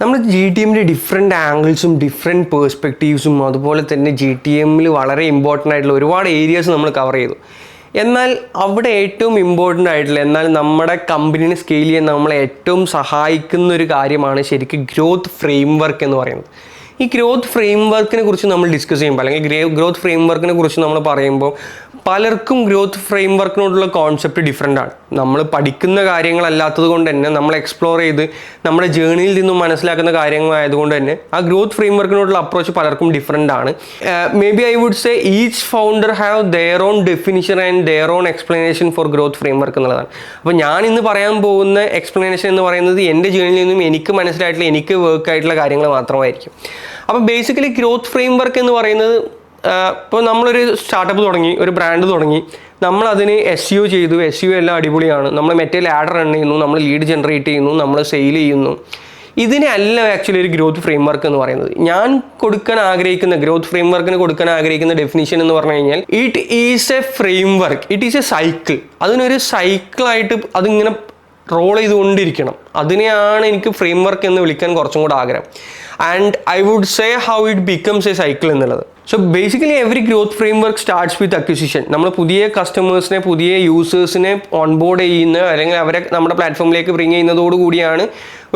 നമ്മൾ GTMൽ different ആംഗിൾസും different പേഴ്സ്പെക്റ്റീവ്സും അതുപോലെ തന്നെ GTMൽ വളരെ ഇമ്പോർട്ടൻ്റ് ആയിട്ടുള്ള ഒരുപാട് ഏരിയാസ് നമ്മൾ കവർ ചെയ്തു. എന്നാൽ അവിടെ ഏറ്റവും ഇമ്പോർട്ടൻ്റ് ആയിട്ടുള്ള എന്നാൽ നമ്മുടെ കമ്പനീനെ സ്കെയിൽ ചെയ്യാൻ നമ്മളെ ഏറ്റവും സഹായിക്കുന്ന ഒരു കാര്യമാണ് ശരിക്കും ഗ്രോത്ത് ഫ്രെയിംവർക്ക് എന്ന് പറയുന്നത്. ഈ ഗ്രോത്ത് ഫ്രെയിംവർക്കിനെ കുറിച്ച് നമ്മൾ ഡിസ്കസ് ചെയ്യുമ്പോൾ അല്ലെങ്കിൽ ഗ്രോത്ത് ഫ്രെയിംവർക്കിനെ കുറിച്ച് നമ്മൾ പറയുമ്പോൾ പലർക്കും ഗ്രോത്ത് ഫ്രെയിംവർക്കിനോടുള്ള കോൺസെപ്റ്റ് ഡിഫറെൻ്റ് ആണ്. നമ്മൾ പഠിക്കുന്ന കാര്യങ്ങളല്ലാത്തത് കൊണ്ട് തന്നെ നമ്മൾ എക്സ്പ്ലോർ ചെയ്ത് നമ്മുടെ ജേർണിയിൽ നിന്നും മനസ്സിലാക്കുന്ന കാര്യങ്ങളായതുകൊണ്ട് തന്നെ ആ ഗ്രോത്ത് ഫ്രെയിംവർക്കിനോടുള്ള അപ്രോച്ച് പലർക്കും ഡിഫറെൻ്റ് ആണ്. Maybe I would say each founder have their own definition and their own explanation for growth framework എന്നുള്ളതാണ്. അപ്പോൾ ഞാൻ ഇന്ന് പറയാൻ പോകുന്ന എക്സ്പ്ലനേഷൻ എന്ന് പറയുന്നത് എൻ്റെ ജേർണിയിൽ നിന്നും എനിക്ക് മനസ്സിലായിട്ടുള്ള എനിക്ക് വർക്ക് ആയിട്ടുള്ള കാര്യങ്ങൾ മാത്രമായിരിക്കും. അപ്പോൾ ബേസിക്കലി ഗ്രോത്ത് ഫ്രെയിംവർക്ക് എന്ന് പറയുന്നത് ഇപ്പോൾ നമ്മളൊരു സ്റ്റാർട്ടപ്പ് തുടങ്ങി, ഒരു ബ്രാൻഡ് തുടങ്ങി, നമ്മളതിന് SEO ചെയ്തു, SEO എല്ലാം അടിപൊളിയാണ്, നമ്മൾ മറ്റേ ലാഡർ റൺ ചെയ്യുന്നു, നമ്മൾ ലീഡ് ജനറേറ്റ് ചെയ്യുന്നു, നമ്മൾ സെയിൽ ചെയ്യുന്നു. ഇതിനെ അല്ല ആക്ച്വലി ഒരു ഗ്രോത്ത് ഫ്രെയിംവർക്ക് എന്ന് പറയുന്നത്. ഞാൻ കൊടുക്കാൻ ആഗ്രഹിക്കുന്ന ഗ്രോത്ത് ഫ്രെയിംവർക്കിന് കൊടുക്കാൻ ആഗ്രഹിക്കുന്ന ഡെഫിനിഷൻ എന്ന് പറഞ്ഞു കഴിഞ്ഞാൽ it is A framework, it is A cycle. അതിനൊരു സൈക്കിളായിട്ട് അതിങ്ങനെ റോൾ ചെയ്തുകൊണ്ടിരിക്കണം. അതിനെയാണ് എനിക്ക് ഫ്രെയിംവർക്ക് എന്ന് വിളിക്കാൻ കുറച്ചും കൂടെ ആഗ്രഹം. And I would say how it becomes a cycle എന്നുള്ളത്. So basically every growth framework starts with acquisition. നമ്മൾ പുതിയ കസ്റ്റമേഴ്സിനെ, പുതിയ യൂസേഴ്സിനെ ഓൺബോർഡ് ചെയ്യുന്ന അല്ലെങ്കിൽ അവരെ നമ്മുടെ പ്ലാറ്റ്ഫോമിലേക്ക് ബ്രിങ് ചെയ്യുന്നതോടുകൂടിയാണ്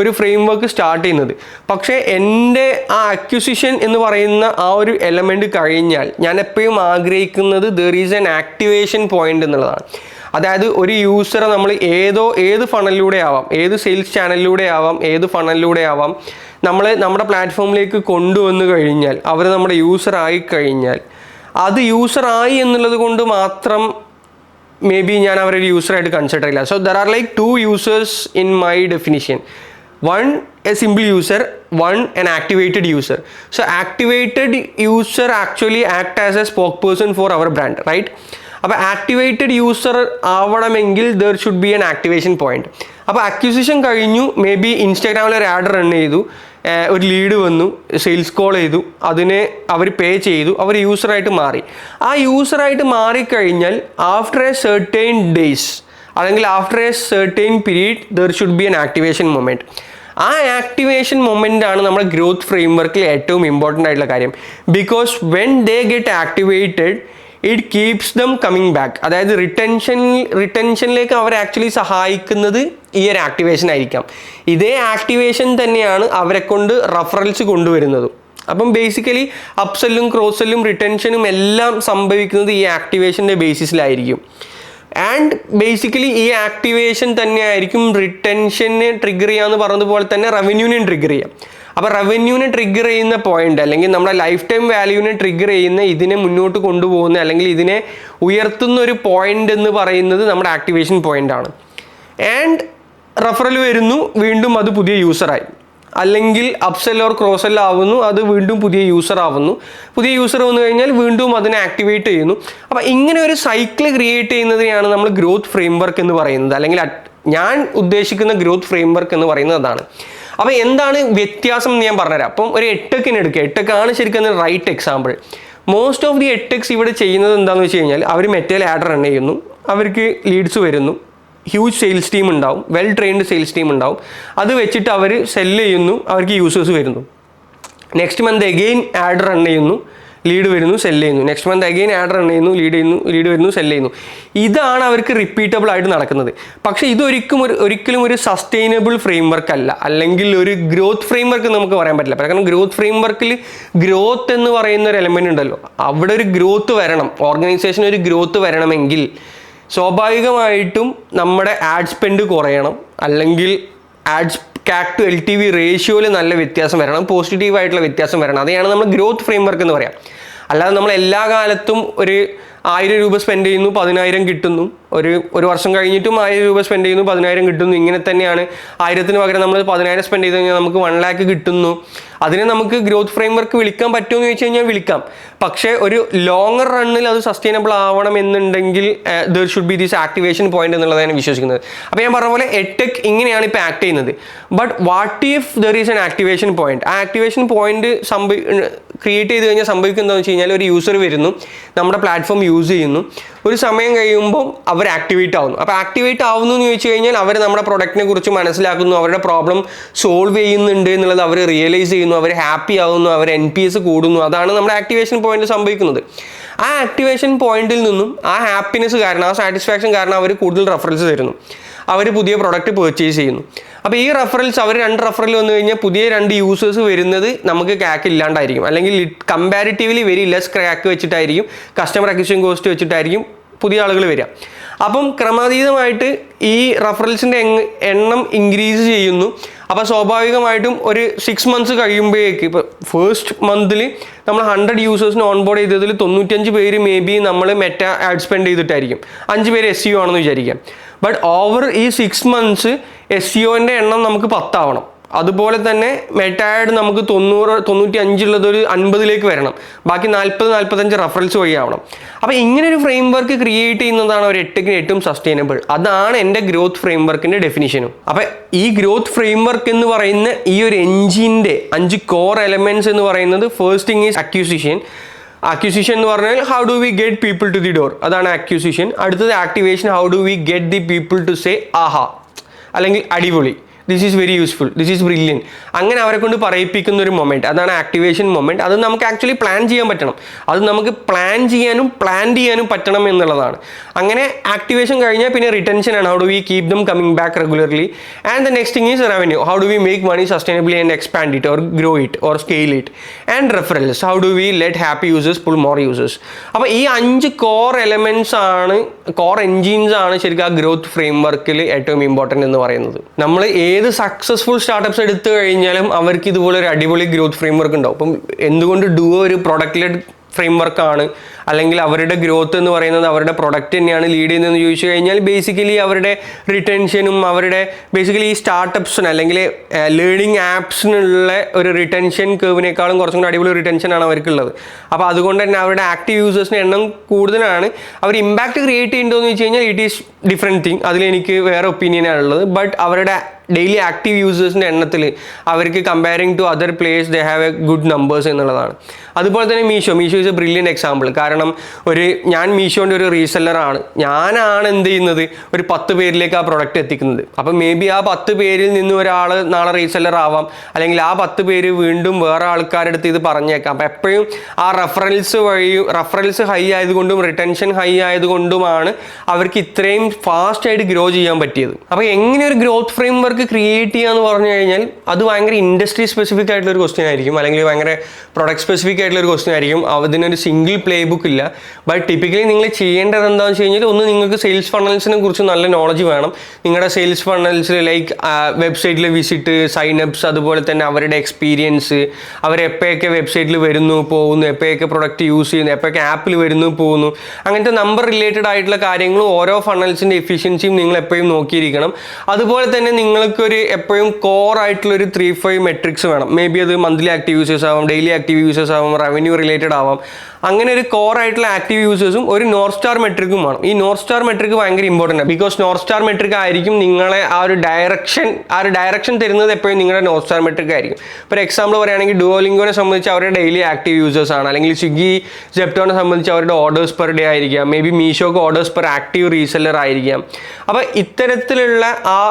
ഒരു ഫ്രെയിംവർക്ക് സ്റ്റാർട്ട് ചെയ്യുന്നത്. പക്ഷേ എൻ്റെ ആ അക്വിസിഷൻ എന്ന് പറയുന്ന ആ ഒരു എലമെൻറ്റ് കഴിഞ്ഞാൽ ഞാൻ എപ്പോഴും ആഗ്രഹിക്കുന്നത് there is N activation point എന്നുള്ളതാണ്. അതായത് ഒരു യൂസറെ നമ്മൾ ഏത് ഫണലിലൂടെ ആവാം, ഏത് സെയിൽസ് ചാനലിലൂടെ ആവാം, ഏത് ഫണലിലൂടെ ആവാം, നമ്മൾ നമ്മുടെ പ്ലാറ്റ്ഫോമിലേക്ക് കൊണ്ടുവന്നു കഴിഞ്ഞാൽ അവർ നമ്മുടെ യൂസറായി കഴിഞ്ഞാൽ അത് യൂസറായി എന്നുള്ളത് കൊണ്ട് മാത്രം മേ ബി ഞാൻ അവരൊരു യൂസറായിട്ട് കൺസിഡർ ചെയ്യില്ല. So there are like 2 users in my definition. One, a simple user, one, an activated user. So activated user actually act as a spokesperson for our brand, right? അപ്പോൾ activated user ആവണമെങ്കിൽ there should be N activation point. അപ്പോൾ acquisition കഴിഞ്ഞു, may be ഇൻസ്റ്റാഗ്രാമിൽ ഒരു add run ചെയ്തു, ഒരു lead വന്നു, sales call ചെയ്തു, അതിനെ അവർ പേ ചെയ്തു, അവർ യൂസറായിട്ട് മാറി. ആ യൂസറായിട്ട് മാറിക്കഴിഞ്ഞാൽ ആഫ്റ്റർ എ സെർട്ടൈൻ ഡേയ്സ് അല്ലെങ്കിൽ after A certain period there should be N activation moment. ആ ആക്ടിവേഷൻ മൊമെൻ്റാണ് നമ്മുടെ ഗ്രോത്ത് ഫ്രെയിംവർക്കിൽ ഏറ്റവും ഇമ്പോർട്ടൻ്റ് ആയിട്ടുള്ള കാര്യം. Because when they get activated it keeps dum coming back. അതായത് റിട്ടൻഷനിലേക്ക് അവർ ആക്ച്വലി സഹായിക്കുന്നത് ഈ ഒരു ആക്ടിവേഷൻ ആയിരിക്കാം. ഇതേ ആക്ടിവേഷൻ തന്നെയാണ് അവരെ കൊണ്ട് റഫറൽസ് കൊണ്ടുവരുന്നതും. അപ്പം ബേസിക്കലി അപ്സെല്ലും ക്രോസ്-സെല്ലും റിട്ടൻഷനും എല്ലാം സംഭവിക്കുന്നത് ഈ ആക്ടിവേഷൻ്റെ ബേസിസിലായിരിക്കും. ആൻഡ് ബേസിക്കലി ഈ ആക്ടിവേഷൻ തന്നെയായിരിക്കും റിട്ടൻഷനെ ട്രിഗർ ചെയ്യാന്ന് പറഞ്ഞതുപോലെ തന്നെ റവന്യൂവിനെ ട്രിഗർ ചെയ്യാം. അപ്പോൾ റവന്യൂവിനെ ട്രിഗർ ചെയ്യുന്ന പോയിന്റ് അല്ലെങ്കിൽ നമ്മുടെ ലൈഫ് ടൈം വാല്യൂവിനെ ട്രിഗർ ചെയ്യുന്ന, ഇതിനെ മുന്നോട്ട് കൊണ്ടുപോകുന്ന അല്ലെങ്കിൽ ഇതിനെ ഉയർത്തുന്ന ഒരു പോയിന്റ് എന്ന് പറയുന്നത് നമ്മുടെ ആക്ടിവേഷൻ പോയിന്റ് ആണ്. ആൻഡ് റഫറൽ വരുന്നു, വീണ്ടും അത് പുതിയ യൂസറായി, അല്ലെങ്കിൽ അപ്സെൽ ഓർ ക്രോസ്-സെൽ ആവുന്നു, അത് വീണ്ടും പുതിയ യൂസർ ആവുന്നു. പുതിയ യൂസർ വന്നു കഴിഞ്ഞാൽ വീണ്ടും അതിനെ ആക്ടിവേറ്റ് ചെയ്യുന്നു. അപ്പോൾ ഇങ്ങനെ ഒരു സൈക്കിൾ ക്രിയേറ്റ് ചെയ്യുന്നതിനെയാണ് നമ്മൾ ഗ്രോത്ത് ഫ്രെയിംവർക്ക് എന്ന് പറയുന്നത്. അല്ലെങ്കിൽ ഞാൻ ഉദ്ദേശിക്കുന്ന ഗ്രോത്ത് ഫ്രെയിംവർക്ക് എന്ന് പറയുന്നത് അതാണ്. അപ്പോൾ എന്താണ് വ്യത്യാസം എന്ന് ഞാൻ പറഞ്ഞുതരാം. അപ്പം ഒരു എട്ടെക്കിന് എടുക്കുക. എട്ടെക്കാണ് ശരിക്കും right example. Most of the edtechs ഇവിടെ ചെയ്യുന്നത് എന്താണെന്ന് വെച്ച് കഴിഞ്ഞാൽ അവർ മെറ്റൽ ആഡ് റൺ ചെയ്യുന്നു, അവർക്ക് ലീഡ്സ് വരുന്നു, ഹ്യൂജ് സെയിൽസ് ടീം ഉണ്ടാവും, വെൽ ട്രെയിൻഡ് സെയിൽസ് ടീം ഉണ്ടാവും, അത് വെച്ചിട്ട് അവർ സെല്ല് ചെയ്യുന്നു, അവർക്ക് യൂസേഴ്സ് വരുന്നു. Next month again add run ചെയ്യുന്നു, ലീഡ് വരുന്നു, സെല്ല് ചെയ്യുന്നു. Next month again add run ചെയ്യുന്നു, ലീഡ് വരുന്നു, സെല്ല് ചെയ്യുന്നു. ഇതാണ് അവർക്ക് റിപ്പീറ്റബിൾ ആയിട്ട് നടക്കുന്നത്. പക്ഷേ ഒരിക്കലും ഒരു സസ്റ്റൈനബിൾ ഫ്രെയിംവർക്ക് അല്ല, അല്ലെങ്കിൽ ഒരു ഗ്രോത്ത് ഫ്രെയിംവർക്ക് നമുക്ക് പറയാൻ പറ്റില്ല. കാരണം ഗ്രോത്ത് ഫ്രെയിംവർക്കിൽ ഗ്രോത്ത് എന്ന് പറയുന്ന ഒരു എലമെൻ്റ് ഉണ്ടല്ലോ, അവിടെ ഒരു ഗ്രോത്ത് വരണം. ഓർഗനൈസേഷൻ ഒരു ഗ്രോത്ത് വരണമെങ്കിൽ സ്വാഭാവികമായിട്ടും നമ്മുടെ ആഡ് സ്പെൻഡ് കുറയണം, അല്ലെങ്കിൽ ആഡ് CAC to LTV റേഷ്യോയിൽ നല്ല വ്യത്യാസം വരണം, പോസിറ്റീവായിട്ടുള്ള വ്യത്യാസം വരണം. അതെയാണ് നമ്മൾ ഗ്രോത്ത് ഫ്രെയിംവർക്ക് എന്ന് പറയാം. അല്ലാതെ നമ്മൾ എല്ലാ കാലത്തും ഒരു 1000 രൂപ സ്പെൻഡ് ചെയ്യുന്നു, 10,000 കിട്ടുന്നു, ഒരു വർഷം കഴിഞ്ഞിട്ടും 1000 രൂപ സ്പെൻഡ് ചെയ്യുന്നു, 10,000 കിട്ടുന്നു. ഇങ്ങനെ തന്നെയാണ്. 1000-ന് പകരം നമ്മൾ 10,000 സ്പെൻഡ് ചെയ്ത് കഴിഞ്ഞാൽ നമുക്ക് 1 lakh കിട്ടുന്നു. അതിനെ നമുക്ക് ഗ്രോത്ത് ഫ്രെയിംവർക്ക് വിളിക്കാൻ പറ്റുമോ എന്ന് ചോദിച്ചു കഴിഞ്ഞാൽ വിളിക്കാം. പക്ഷേ ഒരു ലോങ്ങർ റണ്ണിൽ അത് സസ്റ്റൈനബിൾ ആവണം എന്നുണ്ടെങ്കിൽ there should be this activation point എന്നുള്ളതാണ് ഞാൻ വിശ്വസിക്കുന്നത്. അപ്പോൾ ഞാൻ പറഞ്ഞ പോലെ എട്ടെക് ഇങ്ങനെയാണ് ഇപ്പോൾ ആക്ട് ചെയ്യുന്നത്. But what if there is N activation point? ആ ആക്ടിവേഷൻ പോയിന്റ് ക്രിയേറ്റ് ചെയ്ത് കഴിഞ്ഞാൽ സംഭവിക്കുന്നത് എന്താണെന്ന് വെച്ച് കഴിഞ്ഞാൽ ഒരു യൂസർ വരുന്നു, നമ്മുടെ പ്ലാറ്റ്ഫോം യൂസ് ചെയ്യുന്നു. ഒരു സമയം കഴിയുമ്പോൾ അവർ ആക്ടിവേറ്റ് ആവുന്നു. അപ്പോൾ ആക്ടിവേറ്റ് ആവുന്നു എന്ന് ചോദിച്ചു കഴിഞ്ഞാൽ അവർ നമ്മുടെ പ്രൊഡക്റ്റിനെ കുറിച്ച് മനസ്സിലാക്കുന്നു, അവരുടെ പ്രോബ്ലം സോൾവ് ചെയ്യുന്നുണ്ട് എന്നുള്ളത് അവർ റിയലൈസ് ചെയ്യുന്നു, അവർ ഹാപ്പി ആവുന്നു, അവർ NPS കൂടുന്നു. അതാണ് നമ്മുടെ ആക്ടിവേഷൻ പോയിന്റ് സംഭവിക്കുന്നത്. ആ ആക്ടിവേഷൻ പോയിന്റിൽ നിന്നും ആ ഹാപ്പിനെസ് കാരണം, ആ സാറ്റിസ്ഫാക്ഷൻ കാരണം അവർ കൂടുതൽ റെഫറൻസ് തരുന്നു, അവർ പുതിയ പ്രൊഡക്റ്റ് പർച്ചേസ് ചെയ്യുന്നു. അപ്പോൾ ഈ റെഫറൻസ്, അവർ 2 റെഫറൽ വന്നു കഴിഞ്ഞാൽ പുതിയ 2 യൂസേഴ്സ് വരുന്നത് നമുക്ക് ക്യാക്ക് ഇല്ലാണ്ടായിരിക്കും, അല്ലെങ്കിൽ കമ്പാരിറ്റീവ്ലി വെരി ലെസ് ക്രാക്ക് വെച്ചിട്ടായിരിക്കും, കസ്റ്റമർ അക്വിസിഷൻ കോസ്റ്റ് വെച്ചിട്ടായിരിക്കും പുതിയ ആളുകൾ വരിക. അപ്പം ക്രമാതീതമായിട്ട് ഈ റെഫറൽസിൻ്റെ എണ്ണം ഇൻക്രീസ് ചെയ്യുന്നു. അപ്പോൾ സ്വാഭാവികമായിട്ടും ഒരു 6 months കഴിയുമ്പോഴേക്ക്, ഇപ്പോൾ ഫസ്റ്റ് മന്തിൽ നമ്മൾ 100 യൂസേഴ്സിന് ഓൺബോർഡ് ചെയ്തതിൽ 95 പേര് മേ ബി നമ്മൾ മെറ്റ ആഡ് സ്പെൻഡ് ചെയ്തിട്ടായിരിക്കും, 5 പേര് SEO ആണെന്ന് വിചാരിക്കാം. ബട്ട് ഓവർ ഈ 6 months SEOൻ്റെ എണ്ണം നമുക്ക് 10 ആവണം. അതുപോലെ തന്നെ മെറ്റ ആഡ് നമുക്ക് 95 ഉള്ളത് ഒരു 50 വരണം, ബാക്കി 40-45 റെഫറൻസ് വഴിയാവണം. അപ്പോൾ ഇങ്ങനെ ഒരു ഫ്രെയിം വർക്ക് ക്രിയേറ്റ് ചെയ്യുന്നതാണ് ഒരു ടെക്കിന് ഏറ്റവും സസ്റ്റൈനബിൾ. അതാണ് എൻ്റെ ഗ്രോത്ത് ഫ്രെയിം വർക്കിൻ്റെ ഡെഫിനിഷനും. അപ്പോൾ ഈ ഗ്രോത്ത് ഫ്രെയിം വർക്ക് എന്ന് പറയുന്ന ഈ ഒരു എൻജിൻ്റെ 5 കോർ എലമെന്റ്സ് എന്ന് പറയുന്നത്, first thing is acquisition. Acquisition എന്ന് പറഞ്ഞാൽ how do we get people to the door, അതാണ് അക്വിസിഷൻ. അടുത്തത് activation, how do we get the people to say aha അല്ലെങ്കിൽ അടിപൊളി, this is very useful, this is brilliant, അങ്ങനെ അവരെ കൊണ്ട് പറയിപ്പിക്കുന്ന ഒരു മൊമെൻറ്റ്, അതാണ് ആക്ടിവേഷൻ മൊമെൻറ്റ്. അത് നമുക്ക് ആക്ച്വലി പ്ലാൻ ചെയ്യാൻ പറ്റണം, അത് നമുക്ക് പ്ലാൻ ചെയ്യാനും പ്ലാൻ ചെയ്യാനും പറ്റണം എന്നുള്ളതാണ്. അങ്ങനെ ആക്ടിവേഷൻ കഴിഞ്ഞാൽ പിന്നെ റിട്ടൻഷൻ ആണ്, how do we keep them coming back regularly. And the next thing is revenue, how do we make money sustainably and expand it or grow it or scale it. And referrals, how do we let happy users pull more users. അപ്പോൾ ഈ 5 core elements ആണ്, core engines ആണ് ശരിക്കും ആ growth frame വർക്കിൽ ഏറ്റവും important എന്ന് പറയുന്നത്. നമ്മൾ ഏത് സക്സസ്ഫുൾ സ്റ്റാർട്ടപ്സ് എടുത്തു കഴിഞ്ഞാലും അവർക്ക് ഇതുപോലെ ഒരു അടിപൊളി ഗ്രോത്ത് ഫ്രെയിം വർക്ക് ഉണ്ടാവും. അപ്പം എന്തുകൊണ്ട് ഡുവോ ഒരു പ്രൊഡക്റ്റ് ലെഡ് ഫ്രെയിം വർക്കാണ്, അല്ലെങ്കിൽ അവരുടെ ഗ്രോത്ത് എന്ന് പറയുന്നത് അവരുടെ പ്രൊഡക്റ്റ് തന്നെയാണ് ലീഡ് ചെയ്യുന്നതെന്ന് ചോദിച്ചു കഴിഞ്ഞാൽ ബേസിക്കലി അവരുടെ റിട്ടൻഷനും, അവരുടെ ബേസിക്കലി ഈ സ്റ്റാർട്ടപ്സിന് അല്ലെങ്കിൽ ലേണിംഗ് ആപ്സിനുള്ള ഒരു റിട്ടൻഷൻ കേവിനേക്കാളും കുറച്ചും കൂടി അടിപൊളി റിട്ടൻഷനാണ് അവർക്കുള്ളത്. അപ്പോൾ അതുകൊണ്ട് തന്നെ അവരുടെ ആക്റ്റീവ് യൂസേഴ്സിൻ്റെ എണ്ണം കൂടുതലാണ്. അവർ ഇമ്പാക്റ്റ് ക്രിയേറ്റ് ചെയ്യുന്നുണ്ടോ എന്ന് വെച്ച് കഴിഞ്ഞാൽ ഇറ്റ് ഈസ് ഡിഫറെൻറ്റ് തിങ്, അതിലെനിക്ക് വേറെ ഒപ്പീനിയനാണുള്ളത്. ബട്ട് അവരുടെ ഡെയിലി ആക്റ്റീവ് യൂസേഴ്സിൻ്റെ എണ്ണത്തിൽ അവർക്ക് comparing to other players they have a good numbers എന്നുള്ളതാണ്. അതുപോലെ തന്നെ Meesho is a brilliant example. കാരണം ഞാൻ മീഷോൻ്റെ ഒരു റീസെല്ലറാണ്, ഞാനാണ് എന്ത് ചെയ്യുന്നത്, ഒരു 10 പേരിലേക്ക് ആ പ്രൊഡക്റ്റ് എത്തിക്കുന്നത്. അപ്പം മേ ബി ആ 10 പേരിൽ നിന്ന് ഒരാൾ നാളെ റീസെല്ലർ ആവാം, അല്ലെങ്കിൽ ആ 10 പേര് വീണ്ടും വേറെ ആൾക്കാരുടെ അടുത്ത് ഇത് പറഞ്ഞേക്കാം. അപ്പം എപ്പോഴും ആ റെഫറൻസ് ഹൈ ആയതുകൊണ്ടും റിട്ടൻഷൻ ഹൈ ആയതുകൊണ്ടുമാണ് അവർക്ക് ഇത്രയും ഫാസ്റ്റായിട്ട് ഗ്രോ ചെയ്യാൻ പറ്റിയത്. അപ്പോൾ എങ്ങനെ ഒരു ഗ്രോത്ത് ഫ്രെയിം വർക്ക് ക്രിയേറ്റ് ചെയ്യുക എന്ന് പറഞ്ഞു കഴിഞ്ഞാൽ അത് ഭയങ്കര ഇൻഡസ്ട്രി സ്പെസിഫിക് ആയിട്ടുള്ള ഒരു ക്വസ്റ്റ്യൻ ആയിരിക്കും, അല്ലെങ്കിൽ ഭയങ്കര പ്രൊഡക്റ്റ് സ്പെസിഫിക് ആയിട്ടുള്ള ഒരു ക്വസ്റ്റ്യൻ ആയിരിക്കും. അതിനൊരു സിംഗിൾ പ്ലേ ബുക്ക് ഇല്ല. ബട്ട് ടിപ്പിക്കലി നിങ്ങൾ ചെയ്യേണ്ടത് എന്താണെന്ന് വെച്ച് കഴിഞ്ഞാൽ, ഒന്ന് നിങ്ങൾക്ക് സെയിൽസ് ഫണൽസിനെ കുറിച്ച് നല്ല നോളജ് വേണം. നിങ്ങളുടെ സെയിൽസ് ഫണൽസിൽ ലൈക്ക് വെബ്സൈറ്റിൽ വിസിറ്റ്, സൈൻ അപ്സ്, അതുപോലെ തന്നെ അവരുടെ എക്സ്പീരിയൻസ്, അവരെപ്പോഴൊക്കെ വെബ്സൈറ്റിൽ വരുന്നു പോകുന്നു, എപ്പോഴൊക്കെ പ്രൊഡക്റ്റ് യൂസ് ചെയ്യുന്നു, എപ്പോഴൊക്കെ ആപ്പിൽ വരുന്നു പോകുന്നു, അങ്ങനത്തെ നമ്പർ റിലേറ്റഡ് ആയിട്ടുള്ള കാര്യങ്ങളും ഓരോ ഫണൽസിൻ്റെ എഫിഷ്യൻസിയും നിങ്ങൾ എപ്പോഴും നോക്കിയിരിക്കണം. അതുപോലെ തന്നെ നിങ്ങൾക്കൊരു എപ്പോഴും കോർ ആയിട്ടുള്ളൊരു 3-5 മെട്രിക്സ് വേണം. മേ ബി അത് മന്ത്ലി ആക്റ്റീവ് യൂസേഴ്സ് ആവാം, ഡെയിലി ആക്റ്റീവ് യൂസേഴ്സ് ആവാം, റവന്യൂ റിലേറ്റഡ് ആവാം. അങ്ങനെ ഒരു കോർ ആയിട്ടുള്ള ആക്റ്റീവ് യൂസേഴ്സും ഒരു നോർത്ത് സ്റ്റാർ മെട്രിക്കും വേണം. ഈ നോർത്ത് സ്റ്റാർ മെട്രിക് ഭയങ്കര ഇമ്പോർട്ടൻ്റ് ആണ്. ബിക്കോസ് നോർത്ത് സ്റ്റാർ മെട്രിക് ആയിരിക്കും നിങ്ങളെ ആ ഒരു ഡയറക്ഷൻ തരുന്നത് എപ്പോഴും നിങ്ങളുടെ നോർത്ത് സ്റ്റാർ മെട്രിക് ആയിരിക്കും. ഫോർ എക്സാമ്പിൾ പറയുകയാണെങ്കിൽ ഡുവോലിംഗോനെ സംബന്ധിച്ച് അവരുടെ ഡെയിലി ആക്റ്റീവ് യൂസേഴ്സ് ആണ്, അല്ലെങ്കിൽ സ്വിഗ്ഗി സെപ്റ്റോനെ സംബന്ധിച്ച് അവരുടെ ഓർഡേഴ്സ് പെർ ഡേ ആയിരിക്കാം, മേ ബി മീഷോക്ക് ഓർഡേഴ്സ് പെർ ആക്റ്റീവ് റീസെല്ലർ ആയിരിക്കാം. അപ്പോൾ ഇത്തരത്തിലുള്ള ആ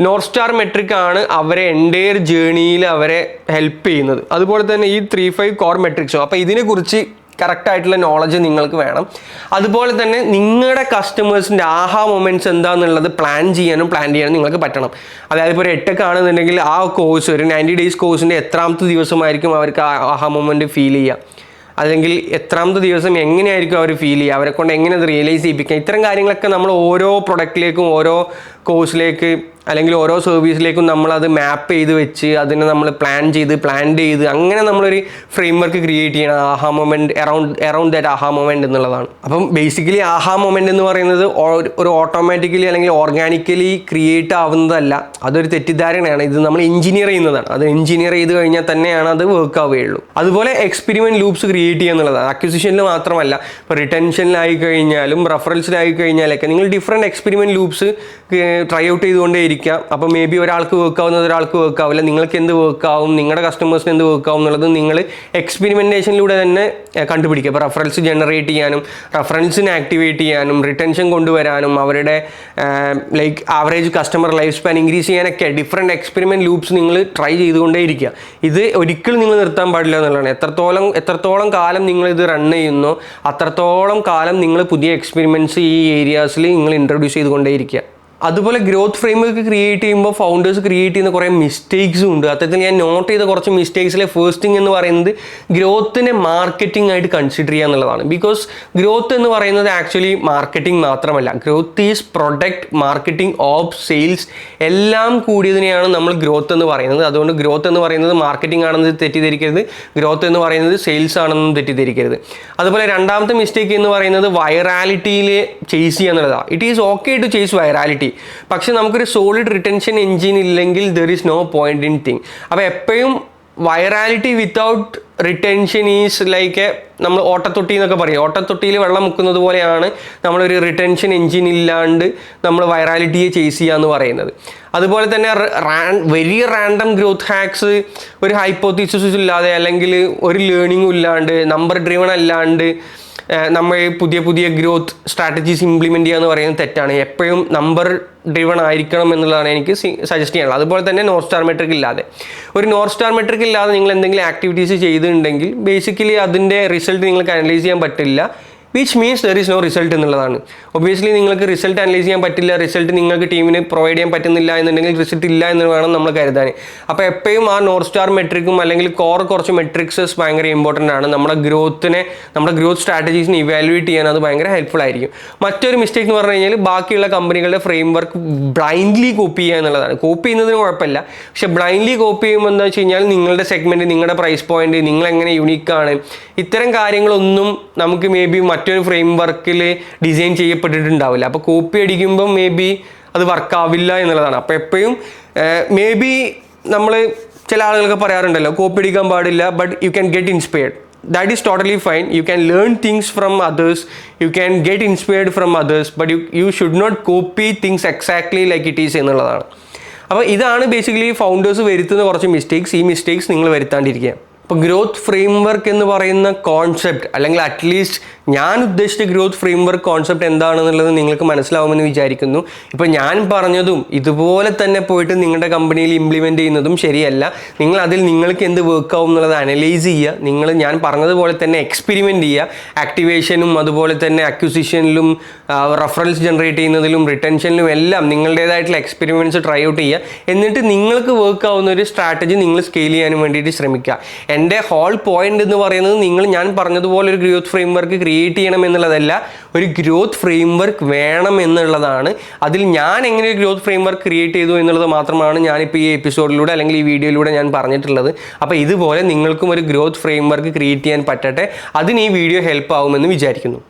നോർത്ത് സ്റ്റാർ മെട്രിക് ആണ് അവരെ എൻ്റെയർ ജേണിയിൽ അവരെ ഹെൽപ്പ് ചെയ്യുന്നത്. അതുപോലെ തന്നെ ഈ 3-5 കോർ മെട്രിക്സും. അപ്പോൾ ഇതിനെക്കുറിച്ച് കറക്റ്റായിട്ടുള്ള നോളജ് നിങ്ങൾക്ക് വേണം. അതുപോലെ തന്നെ നിങ്ങളുടെ കസ്റ്റമേഴ്സിൻ്റെ ആഹാ മൊമെൻറ്റ്സ് എന്താണെന്നുള്ളത് പ്ലാൻ ചെയ്യാനും നിങ്ങൾക്ക് പറ്റണം. അതായത് ഇപ്പോൾ ഒരു 8 ആണെന്നുണ്ടെങ്കിൽ ആ കോഴ്സ് ഒരു 90 days കോഴ്സിൻ്റെ എത്രാമത്തെ ദിവസമായിരിക്കും അവർക്ക് ആഹാ മൊമെൻറ്റ് ഫീൽ ചെയ്യുക, അല്ലെങ്കിൽ എത്രാമത്തെ ദിവസം എങ്ങനെയായിരിക്കും അവർ ഫീൽ ചെയ്യുക, അവരെ കൊണ്ട് എങ്ങനെ അത് റിയലൈസ് ചെയ്യിപ്പിക്കുക. ഇത്തരം കാര്യങ്ങളൊക്കെ നമ്മൾ ഓരോ പ്രൊഡക്റ്റിലേക്കും ഓരോ കോഴ്സിലേക്ക് അല്ലെങ്കിൽ ഓരോ സർവീസിലേക്കും നമ്മളത് മാപ്പ് ചെയ്ത് വെച്ച് അതിനെ നമ്മൾ പ്ലാൻ ചെയ്ത് അങ്ങനെ നമ്മളൊരു ഫ്രെയിം വർക്ക് ക്രിയേറ്റ് ചെയ്യണം. Aha moment around that aha moment എന്നുള്ളതാണ്. അപ്പം ബേസിക്കലി ആഹാ മൊമെൻറ്റ് എന്ന് പറയുന്നത് ഒരു ഓട്ടോമാറ്റിക്കലി അല്ലെങ്കിൽ ഓർഗാനിക്കലി ക്രിയേറ്റ് ആവുന്നതല്ല, അതൊരു തെറ്റിദ്ധാരണയാണ്. ഇത് നമ്മൾ എഞ്ചിനീയർ ചെയ്യുന്നതാണ്. അത് എഞ്ചിനീയർ ചെയ്ത് കഴിഞ്ഞാൽ തന്നെയാണ് അത് വർക്ക് ആവുകയുള്ളൂ. അതുപോലെ എക്സ്പെരിമെൻറ്റ് ലൂപ്സ് ക്രിയേറ്റ് ചെയ്യുക എന്നുള്ളതാണ്. അക്വിസിഷനിൽ മാത്രമല്ല, ഇപ്പോൾ റിട്ടൻഷനിലായി കഴിഞ്ഞാലും റെഫറൻസിലായി കഴിഞ്ഞാലൊക്കെ നിങ്ങൾ different experiment loops try out ചെയ്തുകൊണ്ടേ ഇരിക്കാം. അപ്പോൾ മേ ബി ഒരാൾക്ക് വർക്ക് ആവുന്നത് ഒരാൾക്ക് വർക്ക് ആവില്ല. നിങ്ങൾക്ക് എന്ത് വർക്ക് ആവും, നിങ്ങളുടെ കസ്റ്റമേഴ്സിന് എന്ത് വർക്ക് ആവും എന്നുള്ളത് നിങ്ങൾ എക്സ്പെരിമെൻറ്റേഷനിലൂടെ തന്നെ കണ്ടുപിടിക്കുക. ഇപ്പോൾ റെഫറൻസ് ജനറേറ്റ് ചെയ്യാനും റെഫറൻസിനെ ആക്ടിവേറ്റ് ചെയ്യാനും റിട്ടൻഷൻ കൊണ്ടുവരാനും അവരുടെ like average customer life span increase ചെയ്യാനൊക്കെ ഡിഫറെൻറ്റ് എക്സ്പെരിമെൻറ്റ് ലൂപ്സ് നിങ്ങൾ ട്രൈ ചെയ്തുകൊണ്ടേ ഇരിക്കുക. ഇത് ഒരിക്കലും നിങ്ങൾ നിർത്താൻ പാടില്ല എന്നുള്ളതാണ്. എത്രത്തോളം കാലം നിങ്ങൾ ഇത് റൺ ചെയ്യുന്നോ അത്രത്തോളം കാലം നിങ്ങൾ പുതിയ എക്സ്പെരിമെൻറ്റ്സ് ഈ ഏരിയാസിൽ നിങ്ങൾ ഇൻട്രൊഡ്യൂസ് ചെയ്തുകൊണ്ടേയിരിക്കുക. അതുപോലെ ഗ്രോത്ത് ഫ്രെയിംവർക്ക് ക്രിയേറ്റ് ചെയ്യുമ്പോൾ ഫൗണ്ടേഴ്സ് ക്രിയേറ്റ് ചെയ്യുന്ന കുറേ മിസ്റ്റേക്സും ഉണ്ട്. അത്തരത്തിൽ ഞാൻ നോട്ട് ചെയ്ത കുറച്ച് മിസ്റ്റേക്സിലെ ഫസ്റ്റ് തിങ് എന്ന് പറയുന്നത് ഗ്രോത്തിനെ മാർക്കറ്റിംഗ് ആയിട്ട് കൺസിഡർ ചെയ്യുക എന്നുള്ളതാണ്. ബിക്കോസ് ഗ്രോത്ത് എന്ന് പറയുന്നത് ആക്ച്വലി മാർക്കറ്റിംഗ് മാത്രമല്ല, growth is product, marketing, ops, sales എല്ലാം കൂടിയതിനെയാണ് നമ്മൾ ഗ്രോത്ത് എന്ന് പറയുന്നത്. അതുകൊണ്ട് ഗ്രോത്ത് എന്ന് പറയുന്നത് മാർക്കറ്റിംഗ് ആണെന്ന് തെറ്റിദ്ധരിക്കരുത്, ഗ്രോത്ത് എന്ന് പറയുന്നത് സെയിൽസ് ആണെന്നും തെറ്റിദ്ധരിക്കരുത്. അതുപോലെ രണ്ടാമത്തെ മിസ്റ്റേക്ക് എന്ന് പറയുന്നത് വൈറാലിറ്റിയിൽ ചേസ് ചെയ്യുക എന്നുള്ളതാണ്. It is okay to chase virality, പക്ഷെ നമുക്കൊരു സോളിഡ് റിട്ടൻഷൻ എൻജിൻ ഇല്ലെങ്കിൽ there is no point in thing. അപ്പോൾ എപ്പോഴും virality without retention is like നമ്മൾ ഓട്ടത്തൊട്ടി എന്നൊക്കെ പറയും. ഓട്ടത്തൊട്ടിയിൽ വെള്ളം മുക്കുന്നത് പോലെയാണ് നമ്മളൊരു റിട്ടൻഷൻ എൻജിൻ ഇല്ലാണ്ട് നമ്മൾ വൈറാലിറ്റിയെ ചേസ് ചെയ്യുക എന്ന് പറയുന്നത്. അതുപോലെ തന്നെ വെരി റാൻഡം ഗ്രോത്ത് ഹാക്സ് ഒരു ഹൈപ്പോത്തീസിസ് ഇല്ലാതെ അല്ലെങ്കിൽ ഒരു ലേണിങ്ങും ഇല്ലാണ്ട് നമ്പർ ഡ്രിവൺ അല്ലാണ്ട് നമ്മൾ പുതിയ ഗ്രോത്ത് സ്ട്രാറ്റജീസ് ഇംപ്ലിമെൻറ്റ് ചെയ്യുക എന്ന് പറയുന്നത് തെറ്റാണ്. എപ്പോഴും നമ്പർ ഡ്രിവൺ ആയിരിക്കണം എന്നുള്ളതാണ് എനിക്ക് സജസ്റ്റ് ചെയ്യാനുള്ളത്. അതുപോലെ തന്നെ നോർത്ത് സ്റ്റാർ മെട്രിക് ഇല്ലാതെ നിങ്ങൾ എന്തെങ്കിലും ആക്ടിവിറ്റീസ് ചെയ്തിട്ടുണ്ടെങ്കിൽ ബേസിക്കലി അതിൻ്റെ റിസൾട്ട് നിങ്ങൾക്ക് അനലൈസ് ചെയ്യാൻ പറ്റില്ല, which means there is no result എന്നുള്ളതാണ്. ഒബ്വിയസ്ലി നിങ്ങൾക്ക് റിസൾട്ട് അനലൈസ് ചെയ്യാൻ പറ്റില്ല, റിസൾട്ട് നിങ്ങൾക്ക് ടീമിന് പ്രൊവൈഡ് ചെയ്യാൻ പറ്റുന്നില്ല എന്നുണ്ടെങ്കിൽ റിസൾട്ട് ഇല്ല എന്ന് വേണം നമ്മൾ കരുതാൻ. അപ്പോൾ എപ്പോഴും ആ നോർത്ത് സ്റ്റാർ മെട്രിക്കും അല്ലെങ്കിൽ കുറച്ച് മെട്രിക്സസ് ഭയങ്കര ഇമ്പോർട്ടൻ്റ് ആണ്. നമ്മുടെ ഗ്രോത്ത് സ്ട്രാറ്റജീസിനെ ഇവാലുവേറ്റ് ചെയ്യാൻ അത് ഭയങ്കര ഹെൽപ്ഫുൾ ആയിരിക്കും. മറ്റൊരു മിസ്റ്റേക്ക് എന്ന് പറഞ്ഞു കഴിഞ്ഞാൽ ബാക്കിയുള്ള കമ്പനികളുടെ ഫ്രെയിം വർക്ക് ബ്ലൈൻഡ്ലി കോപ്പി ചെയ്യുക എന്നുള്ളതാണ്. കോപ്പി ചെയ്യുന്നതിന് കുഴപ്പമില്ല, പക്ഷേ ബ്ലൈൻഡ്ലി കോപ്പി ചെയ്യുമ്പോൾ എന്താ വെച്ച് കഴിഞ്ഞാൽ നിങ്ങളുടെ സെഗ്മെൻറ്റ്, നിങ്ങളുടെ പ്രൈസ് പോയിന്റ്, നിങ്ങളെങ്ങനെ യുണീക്കാണ്, ഇത്തരം കാര്യങ്ങളൊന്നും നമുക്ക് മേ ബി മറ്റൊരു ഫ്രെയിം വർക്കിൽ ഡിസൈൻ ചെയ്യപ്പെട്ടിട്ടുണ്ടാവില്ല. അപ്പോൾ കോപ്പി അടിക്കുമ്പോൾ മേ ബി അത് വർക്കാവില്ല എന്നുള്ളതാണ്. അപ്പോൾ എപ്പോഴും മേ ബി നമ്മൾ ചില ആളുകളൊക്കെ പറയാറുണ്ടല്ലോ കോപ്പി അടിക്കാൻ പാടില്ല, but you can get inspired. That is totally fine. You can learn things from others, you can get inspired from others, but you should not copy things exactly like it is എന്നുള്ളതാണ്. അപ്പോൾ ഇതാണ് basically founders വരുത്തുന്ന കുറച്ച് mistakes. ഈ mistakes നിങ്ങൾ വരുത്താണ്ടിരിക്കുക. ഇപ്പോൾ growth frame work എന്ന് പറയുന്ന കോൺസെപ്റ്റ്, അല്ലെങ്കിൽ അറ്റ്ലീസ്റ്റ് ഞാൻ ഉദ്ദേശിച്ച ഗ്രോത്ത് ഫ്രെയിം വർക്ക് കോൺസെപ്റ്റ് എന്താണെന്നുള്ളത് നിങ്ങൾക്ക് മനസ്സിലാവുമെന്ന് വിചാരിക്കുന്നു. ഇപ്പോൾ ഞാൻ പറഞ്ഞതും ഇതുപോലെ തന്നെ പോയിട്ട് നിങ്ങളുടെ കമ്പനിയിൽ ഇംപ്ലിമെൻറ്റ് ചെയ്യുന്നതും ശരിയല്ല. നിങ്ങൾ അതിൽ നിങ്ങൾക്ക് എന്ത് വർക്ക് ആവും എന്നുള്ളത് അനലൈസ് ചെയ്യുക. ഞാൻ പറഞ്ഞതുപോലെ തന്നെ എക്സ്പെരിമെൻറ്റ് ചെയ്യുക. ആക്ടിവേഷനും അതുപോലെ തന്നെ അക്വിസിഷനിലും റെഫറൻസ് ജനറേറ്റ് ചെയ്യുന്നതിലും റിട്ടൻഷനിലും എല്ലാം നിങ്ങളുടേതായിട്ടുള്ള എക്സ്പെരിമെൻറ്റ്സ് ട്രൈ ഔട്ട് ചെയ്യുക. എന്നിട്ട് നിങ്ങൾക്ക് വർക്ക് ആവുന്ന ഒരു സ്ട്രാറ്റജി നിങ്ങൾ സ്കെയിൽ ചെയ്യാൻ വേണ്ടിയിട്ട് ശ്രമിക്കുക. എൻ്റെ ഹോൾ പോയിന്റ് എന്ന് പറയുന്നത് ഞാൻ പറഞ്ഞതുപോലെ ഒരു ഗ്രോത്ത് ഫ്രെയിം വർക്ക് ക്രിയേറ്റ് ചെയ്യണം എന്നുള്ളതല്ല, ഒരു ഗ്രോത്ത് ഫ്രെയിം വർക്ക് വേണം എന്നുള്ളതാണ്. അതിൽ ഞാൻ എങ്ങനെ ഒരു ഗ്രോത്ത് ഫ്രെയിം വർക്ക് ക്രിയേറ്റ് ചെയ്തു എന്നുള്ളത് മാത്രമാണ് ഞാനിപ്പോൾ ഈ എപ്പിസോഡിലൂടെ അല്ലെങ്കിൽ ഈ വീഡിയോയിലൂടെ ഞാൻ പറഞ്ഞിട്ടുള്ളത്. അപ്പോൾ ഇതുപോലെ നിങ്ങൾക്കും ഒരു ഗ്രോത്ത് ഫ്രെയിം വർക്ക് ക്രിയേറ്റ് ചെയ്യാൻ പറ്റട്ടെ. അതിന് ഈ വീഡിയോ ഹെൽപ്പ് ആവുമെന്ന് വിചാരിക്കുന്നു.